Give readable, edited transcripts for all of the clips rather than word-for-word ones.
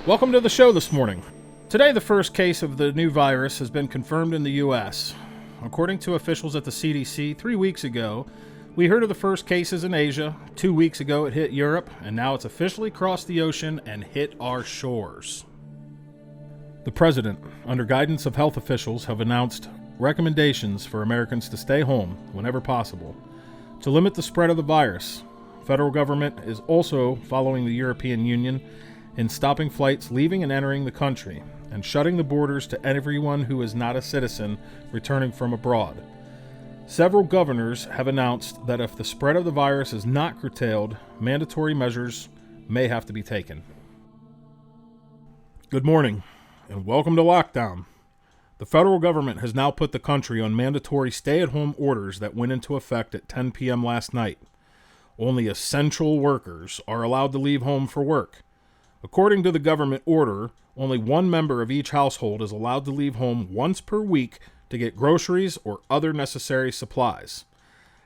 Welcome to the show this morning. Today, the first case of the new virus has been confirmed in the U.S. According to officials at the CDC, 3 weeks ago, we heard of the first cases in Asia. 2 weeks ago, it hit Europe, and now it's officially crossed the ocean and hit our shores. The president, under guidance of health officials, have announced recommendations for Americans to stay home whenever possible to limit the spread of the virus. Federal government is also following the European Union in stopping flights leaving and entering the country and shutting the borders to everyone who is not a citizen returning from abroad. Several governors have announced that if the spread of the virus is not curtailed, mandatory measures may have to be taken. Good morning, and welcome to Lockdown. The federal government has now put the country on mandatory stay-at-home orders that went into effect at 10 p.m. last night. Only essential workers are allowed to leave home for work. According to the government order, only one member of each household is allowed to leave home once per week to get groceries or other necessary supplies.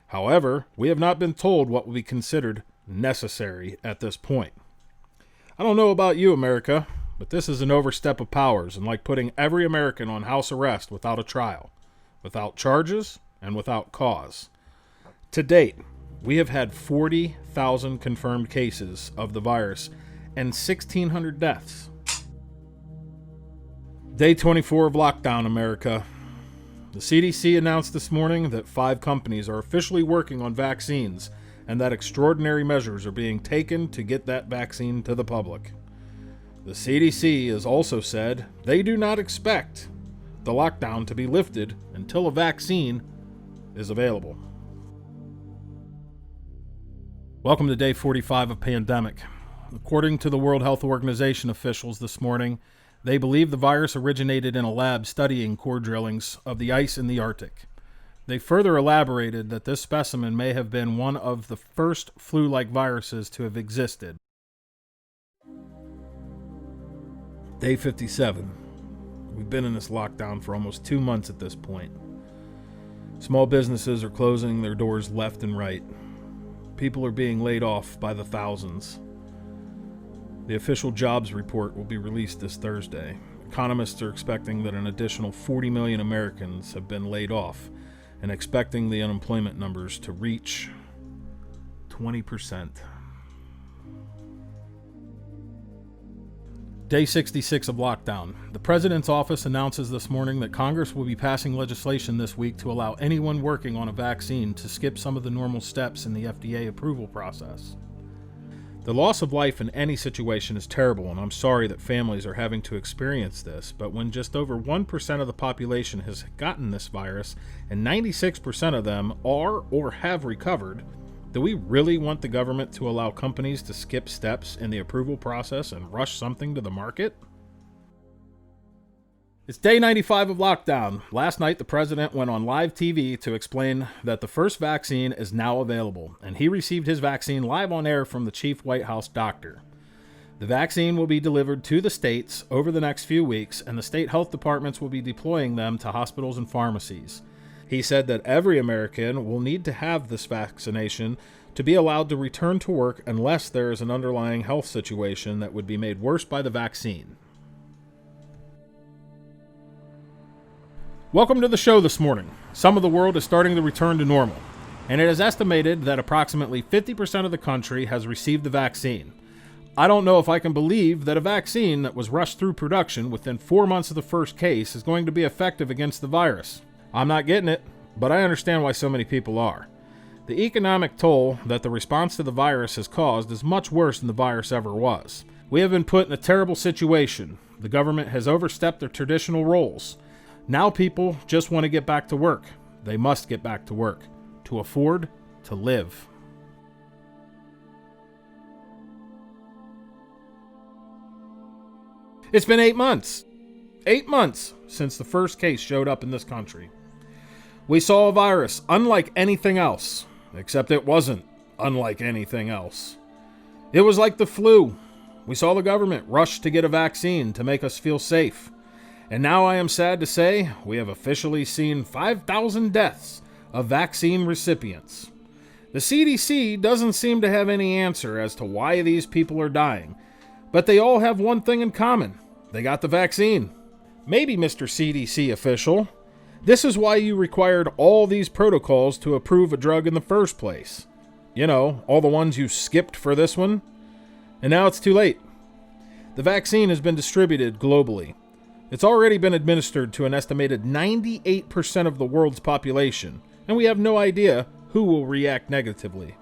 However, we have not been told what will be considered necessary at this point. I don't know about you, America, but this is an overstep of powers and like putting every American on house arrest without a trial, without charges, and without cause. To date, we have had 40,000 confirmed cases of the virus and 1,600 deaths. Day 24 of lockdown, America. The CDC announced this morning that 5 companies are officially working on vaccines and that extraordinary measures are being taken to get that vaccine to the public. The CDC has also said they do not expect the lockdown to be lifted until a vaccine is available. Welcome to day 45 of pandemic. According to the World Health Organization officials this morning, they believe the virus originated in a lab studying core drillings of the ice in the Arctic. They further elaborated that this specimen may have been one of the first flu-like viruses to have existed. Day 57. We've been in this lockdown for almost 2 months at this point. Small businesses are closing their doors left and right. People are being laid off by the thousands. The official jobs report will be released this Thursday. Economists are expecting that an additional 40 million Americans have been laid off and expecting the unemployment numbers to reach 20%. Day 66 of lockdown. The president's office announces this morning that Congress will be passing legislation this week to allow anyone working on a vaccine to skip some of the normal steps in the FDA approval process. The loss of life in any situation is terrible, and I'm sorry that families are having to experience this, but when just over 1% of the population has gotten this virus and 96% of them are or have recovered, do we really want the government to allow companies to skip steps in the approval process and rush something to the market? It's day 95 of lockdown. Last night, the president went on live TV to explain that the first vaccine is now available, and he received his vaccine live on air from the chief White House doctor. The vaccine will be delivered to the states over the next few weeks, and the state health departments will be deploying them to hospitals and pharmacies. He said that every American will need to have this vaccination to be allowed to return to work unless there is an underlying health situation that would be made worse by the vaccine. Welcome to the show this morning. Some of the world is starting to return to normal, and it is estimated that approximately 50% of the country has received the vaccine. I don't know if I can believe that a vaccine that was rushed through production within 4 months of the first case is going to be effective against the virus. I'm not getting it, but I understand why so many people are. The economic toll that the response to the virus has caused is much worse than the virus ever was. We have been put in a terrible situation. The government has overstepped their traditional roles. Now people just want to get back to work. They must get back to work to afford to live. It's been 8 months. 8 months since the first case showed up in this country. We saw a virus unlike anything else, except it wasn't unlike anything else. It was like the flu. We saw the government rush to get a vaccine to make us feel safe. And now I am sad to say we have officially seen 5,000 deaths of vaccine recipients. The CDC doesn't seem to have any answer as to why these people are dying, But they all have one thing in common. They got the vaccine. Maybe, Mr. CDC official, this is why you required all these protocols to approve a drug in the first place. You know, all the ones you skipped for this one. And now it's too late. The vaccine has been distributed globally. It's already been administered to an estimated 98% of the world's population, and we have no idea who will react negatively.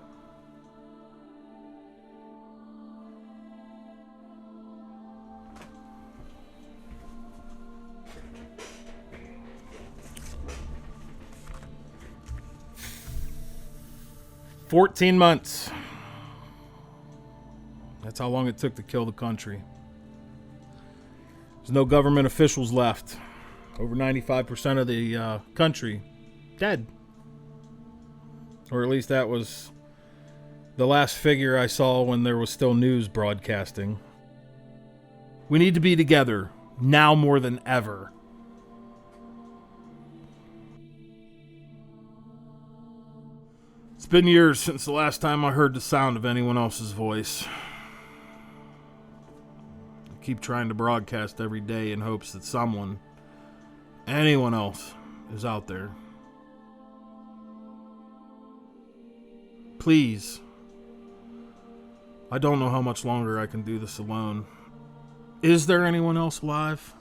"14 months. That's how long it took to kill the country. There's no government officials left. Over 95% of the country dead. Or at least that was the last figure I saw when there was still news broadcasting. We need to be together, now more than ever. It's been years since the last time I heard the sound of anyone else's voice. I keep trying to broadcast every day in hopes that someone, anyone else, is out there. Please. I don't know how much longer I can do this alone. Is there anyone else alive?